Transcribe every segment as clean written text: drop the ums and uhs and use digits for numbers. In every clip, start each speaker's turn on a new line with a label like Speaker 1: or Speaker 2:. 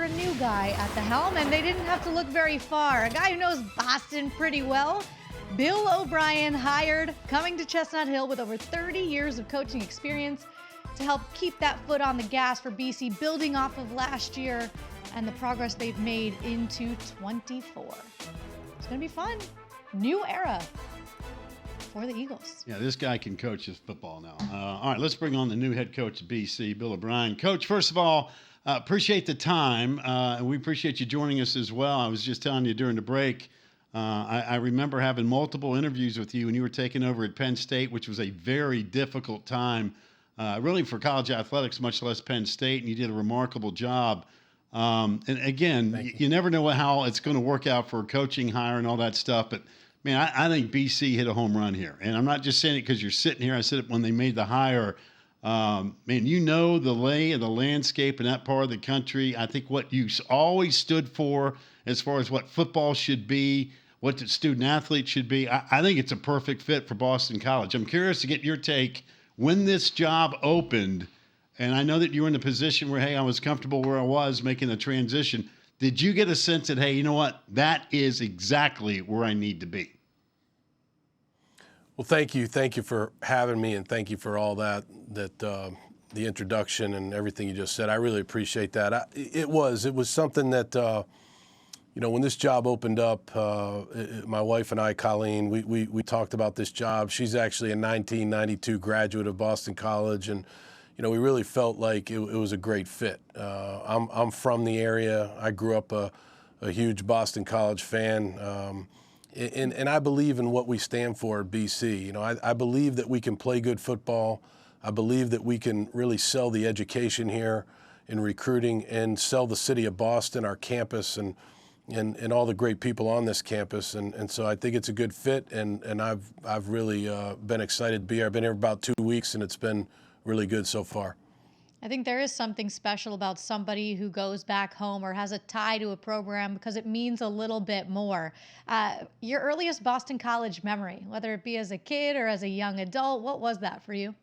Speaker 1: for a new guy at the helm, and they didn't have to look very far. A guy who knows Boston pretty well. Bill O'Brien hired, coming to Chestnut Hill with over 30 years of coaching experience to help keep that foot on the gas for BC, building off of last year and the progress they've made into 24. It's going to be fun. New era for the Eagles.
Speaker 2: Yeah, this guy can coach his football now. All right, let's bring on the new head coach of BC, Bill O'Brien. Coach, first of all, appreciate the time. And we appreciate you joining us as well. I was just telling you during the break, I remember having multiple interviews with you when you were taking over at Penn State, which was a very difficult time, really for college athletics, much less Penn State, and you did a remarkable job. And again, you never know how it's going to work out for a coaching hire and all that stuff, but man, I think BC hit a home run here. And I'm not just saying it because you're sitting here. I said it when they made the hire. Man, you know the lay of the landscape in that part of the country. I think what you always stood for as far as what football should be, what the student athlete should be, I think it's a perfect fit for Boston College. I'm curious to get your take when this job opened. And I know that you were in a position where, hey, I was comfortable where I was making the transition. Did you get a sense that, hey, you know what, that is exactly where I need to be?
Speaker 3: Well, thank you. Thank you for having me, and thank you for all that the introduction and everything you just said. I really appreciate that. It was something that, when this job opened up, my wife and I, Colleen, we talked about this job. She's actually a 1992 graduate of Boston College, and we really felt like it was a great fit. I'm from the area. I grew up a huge Boston College fan, and I believe in what we stand for at BC. I believe that we can play good football. I believe that we can really sell the education here in recruiting and sell the city of Boston, our campus, and all the great people on this campus. And so I think it's a good fit, and I've really been excited to be here. I've been here about 2 weeks, and it's been really good so far.
Speaker 1: I think there is something special about somebody who goes back home or has a tie to a program because it means a little bit more. Your earliest Boston College memory, whether it be as a kid or as a young adult, what was that for you?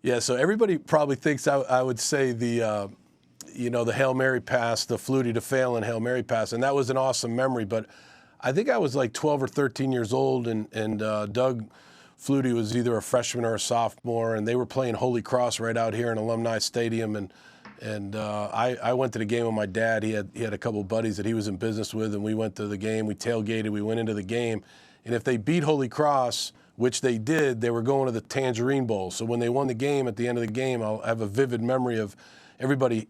Speaker 3: Yeah, so everybody probably thinks I would say the Hail Mary pass, the Flutie to Phelan Hail Mary pass, and that was an awesome memory. But I think I was like 12 or 13 years old, and Doug Flutie was either a freshman or a sophomore, and they were playing Holy Cross right out here in Alumni Stadium. And I went to the game with my dad. He had a couple of buddies that he was in business with, and we went to the game. We tailgated. We went into the game. And if they beat Holy Cross, which they did, they were going to the Tangerine Bowl. So when they won the game, at the end of the game, I'll have a vivid memory of everybody,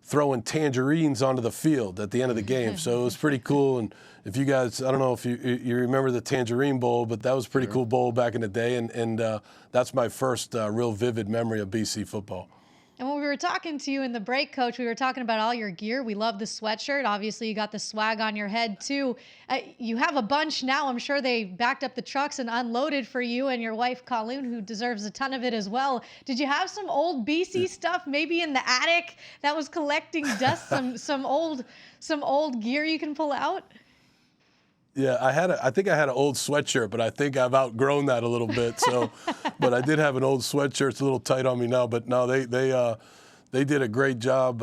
Speaker 3: throwing tangerines onto the field at the end of the game. So it was pretty cool. And if you guys, I don't know if you remember the Tangerine Bowl, but that was a pretty cool bowl back in the day. And that's my first real vivid memory of BC football.
Speaker 1: And when we were talking to you in the break, Coach, we were talking about all your gear. We love the sweatshirt. Obviously, you got the swag on your head, too. You have a bunch now. I'm sure they backed up the trucks and unloaded for you and your wife, Colleen, who deserves a ton of it as well. Did you have some old BC stuff maybe in the attic that was collecting dust, some old gear you can pull out?
Speaker 3: Yeah, I think I had an old sweatshirt, but I think I've outgrown that a little bit. So, but I did have an old sweatshirt. It's a little tight on me now, but no, they did a great job,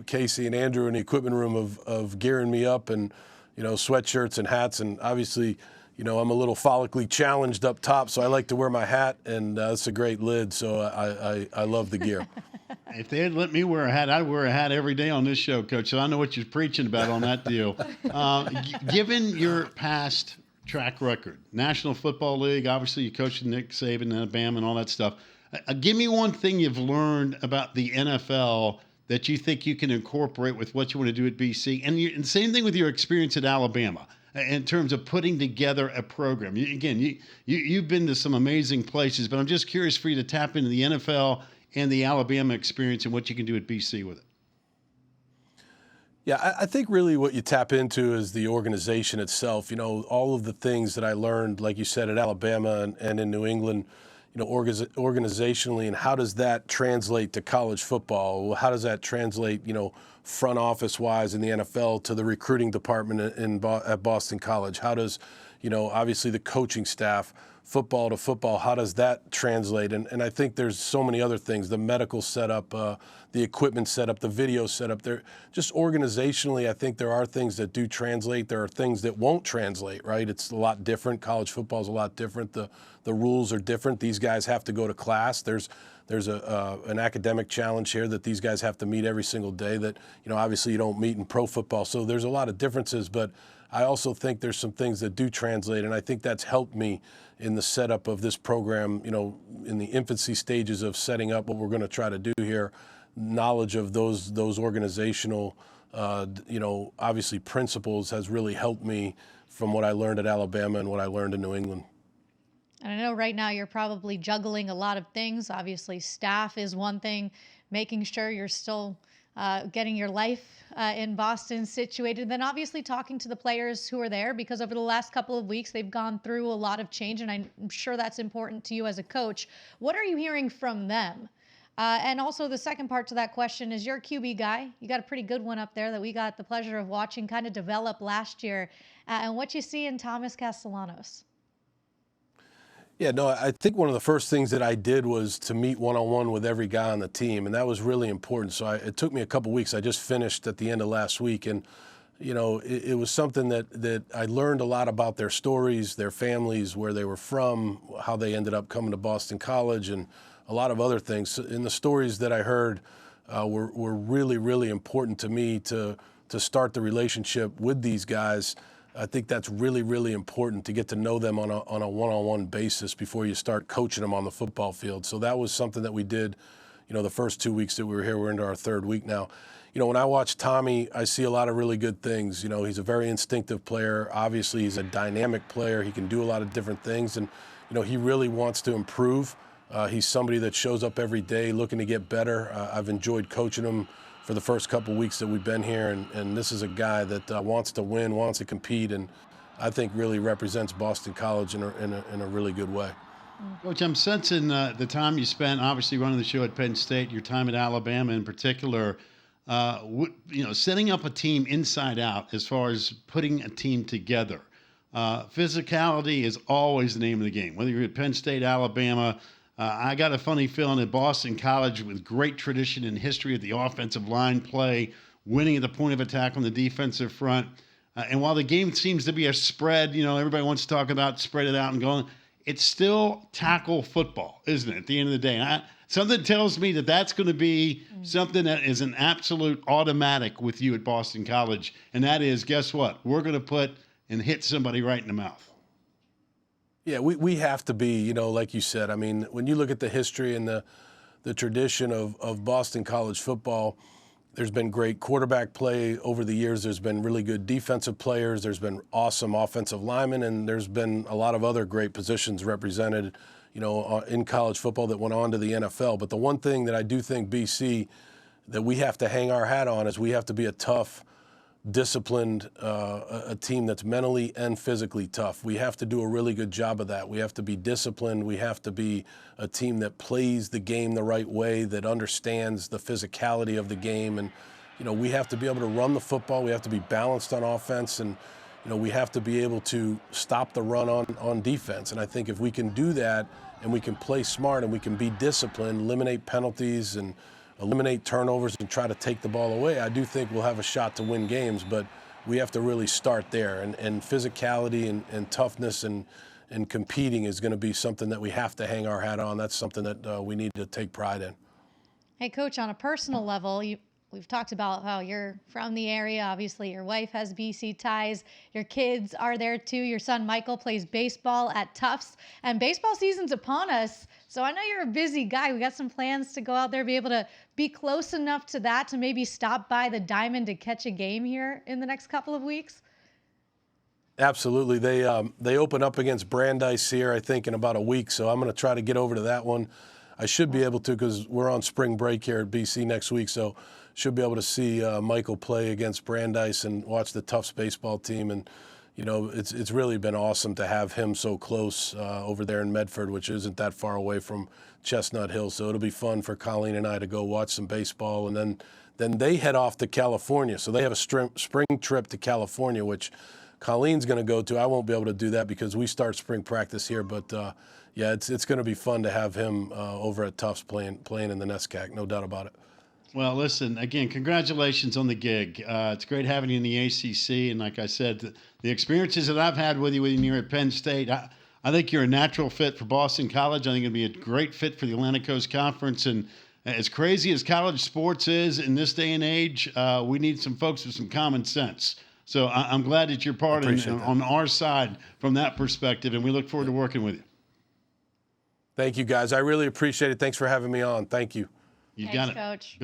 Speaker 3: Casey and Andrew in the equipment room of gearing me up, and sweatshirts and hats, and obviously, I'm a little follically challenged up top, so I like to wear my hat, and it's a great lid. So I love the gear.
Speaker 2: If they had let me wear a hat, I'd wear a hat every day on this show, Coach. So I know what you're preaching about on that deal. Given your past track record, National Football League, obviously you coached Nick Saban, Tannebaum, and all that stuff. Give me one thing you've learned about the NFL that you think you can incorporate with what you want to do at BC. And same thing with your experience at Alabama in terms of putting together a program. You've been to some amazing places, but I'm just curious for you to tap into the NFL and the Alabama experience and what you can do at BC with it.
Speaker 3: Yeah, I think really what you tap into is the organization itself. All of the things that I learned, like you said, at Alabama and in New England, organizationally, and how does that translate to college football? How does that translate, front office wise in the NFL to the recruiting department at Boston College? How does, obviously the coaching staff football to football, how does that translate? And I think there's so many other things, the medical setup, the equipment setup, the video setup. There, just organizationally, I think there are things that do translate. There are things that won't translate, right? It's a lot different. College football is a lot different. The rules are different. These guys have to go to class. There's an academic challenge here that these guys have to meet every single day that, obviously you don't meet in pro football. So there's a lot of differences, but I also think there's some things that do translate, and I think that's helped me in the setup of this program, in the infancy stages of setting up what we're going to try to do here. Knowledge of those organizational, obviously principles has really helped me from what I learned at Alabama and what I learned in New England.
Speaker 1: And I know right now you're probably juggling a lot of things. Obviously, staff is one thing, making sure you're still getting your life in Boston situated. Then obviously talking to the players who are there, because over the last couple of weeks, they've gone through a lot of change, and I'm sure that's important to you as a coach. What are you hearing from them? And also the second part to that question is, you're a QB guy. You got a pretty good one up there that we got the pleasure of watching kind of develop last year. And what you see in Thomas Castellanos?
Speaker 3: Yeah, no, I think one of the first things that I did was to meet one-on-one with every guy on the team, and that was really important. So it took me a couple weeks. I just finished at the end of last week, and it was something that I learned a lot about their stories, their families, where they were from, how they ended up coming to Boston College, and a lot of other things. And the stories that I heard were really, really important to me to start the relationship with these guys. I think that's really, really important to get to know them on a one-on-one basis before you start coaching them on the football field. So that was something that we did, the first 2 weeks that we were here. We're into our third week now. When I watch Tommy, I see a lot of really good things. He's a very instinctive player. Obviously, he's a dynamic player. He can do a lot of different things, and, he really wants to improve. He's somebody that shows up every day looking to get better. I've enjoyed coaching him for the first couple weeks that we've been here, and this is a guy that wants to win, wants to compete, and I think really represents Boston College in a really good way.
Speaker 2: Coach, I'm sensing the time you spent obviously running the show at Penn State, your time at Alabama in particular, setting up a team inside out as far as putting a team together. Physicality is always the name of the game, whether you're at Penn State, Alabama. I got a funny feeling at Boston College, with great tradition and history of the offensive line play, winning at the point of attack on the defensive front. And while the game seems to be a spread, everybody wants to talk about spread it out and going, it's still tackle football, isn't it, at the end of the day? Something tells me that that's going to be something that is an absolute automatic with you at Boston College. And that is, guess what? We're going to put and hit somebody right in the mouth.
Speaker 3: Yeah, we have to be, like you said. I mean, when you look at the history and the tradition of Boston College football, there's been great quarterback play over the years. There's been really good defensive players. There's been awesome offensive linemen, and there's been a lot of other great positions represented, in college football that went on to the NFL. But the one thing that I do think, BC, that we have to hang our hat on is we have to be a tough, disciplined, a team that's mentally and physically tough. We have to do a really good job of that. We have to be disciplined. We have to be a team that plays the game the right way, that understands the physicality of the game. And, we have to be able to run the football. We have to be balanced on offense, and, we have to be able to stop the run on defense. And I think if we can do that, and we can play smart, and we can be disciplined, eliminate penalties and eliminate turnovers and try to take the ball away, I do think we'll have a shot to win games, but we have to really start there. And physicality and toughness and competing is going to be something that we have to hang our hat on. That's something that we need to take pride in.
Speaker 1: Hey, Coach, on a personal level, we've talked about how you're from the area. Obviously, your wife has BC ties. Your kids are there, too. Your son, Michael, plays baseball at Tufts. And baseball season's upon us, so I know you're a busy guy. We got some plans to go out there, be able to be close enough to that to maybe stop by the Diamond to catch a game here in the next couple of weeks?
Speaker 3: Absolutely. They open up against Brandeis here, I think, in about a week, so I'm going to try to get over to that one. I should be able to, because we're on spring break here at BC next week, so should be able to see Michael play against Brandeis and watch the Tufts baseball team. And, it's really been awesome to have him so close over there in Medford, which isn't that far away from Chestnut Hill. So it'll be fun for Colleen and I to go watch some baseball. And then they head off to California. So they have a spring trip to California, which Colleen's going to go to. I won't be able to do that because we start spring practice here. But yeah, it's going to be fun to have him over at Tufts playing in the NESCAC, no doubt about it.
Speaker 2: Well, listen, again, congratulations on the gig. It's great having you in the ACC. And like I said, the experiences that I've had with you when you're at Penn State, I think you're a natural fit for Boston College. I think it'd be a great fit for the Atlantic Coast Conference. And as crazy as college sports is in this day and age, we need some folks with some common sense. So I'm glad that you're part on our side from that perspective, and we look forward to working with you.
Speaker 3: Thank you, guys. I really appreciate it. Thanks for having me on. Thank you.
Speaker 2: You got it,
Speaker 1: Coach.